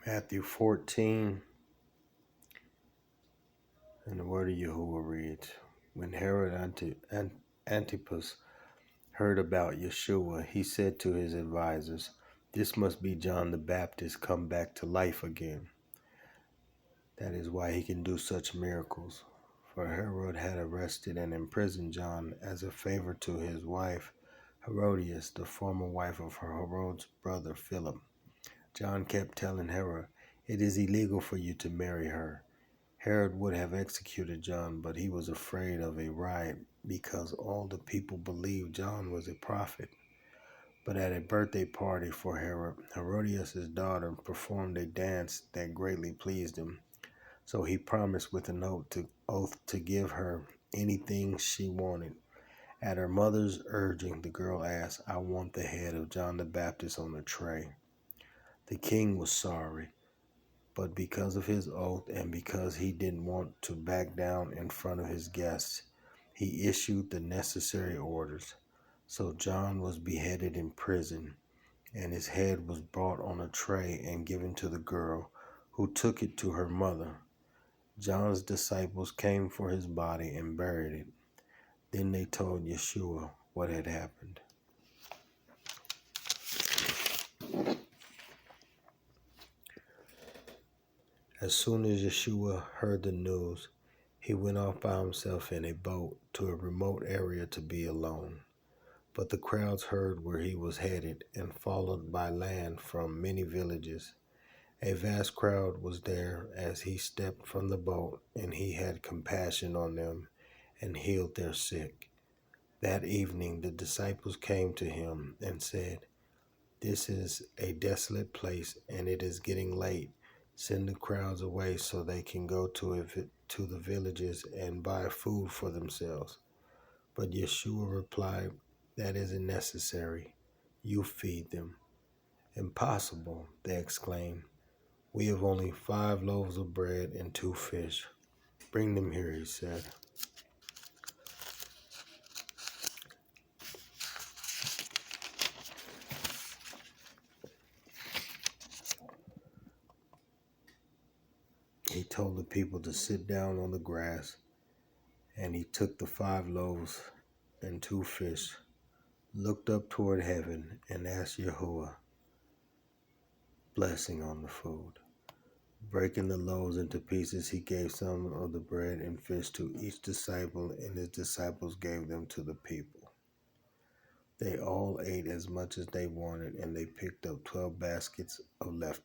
Matthew 14, and the word of Yahuwah reads, When Herod Antipas heard about Yahshua, he said to his advisors, This must be John the Baptist come back to life again. That is why he can do such miracles. For Herod had arrested and imprisoned John as a favor to his wife, Herodias, the former wife of Herod's brother Philip. John kept telling Herod, It is illegal for you to marry her. Herod would have executed John, but he was afraid of a riot because all the people believed John was a prophet. But at a birthday party for Herod, Herodias' daughter performed a dance that greatly pleased him. So he promised with an oath to give her anything she wanted. At her mother's urging, the girl asked, I want the head of John the Baptist on a tray. The king was sorry, but because of his oath and because he didn't want to back down in front of his guests, he issued the necessary orders. So John was beheaded in prison, and his head was brought on a tray and given to the girl, who took it to her mother. John's disciples came for his body and buried it. Then they told Yahshua what had happened. As soon as Yahshua heard the news, he went off by himself in a boat to a remote area to be alone. But the crowds heard where he was headed and followed by land from many villages. A vast crowd was there as he stepped from the boat, and he had compassion on them and healed their sick. That evening the disciples came to him and said, This is a desolate place, and it is getting late. Send the crowds away so they can go to the villages and buy food for themselves. But Yeshua replied, That isn't necessary. You feed them. Impossible, they exclaimed. We have only 5 loaves of bread and 2 fish. Bring them here, he said. He told the people to sit down on the grass, and he took the 5 loaves and 2 fish, looked up toward heaven, and asked Yahuwah blessing on the food. Breaking the loaves into pieces, he gave some of the bread and fish to each disciple, and his disciples gave them to the people. They all ate as much as they wanted, and they picked up 12 baskets of leftovers.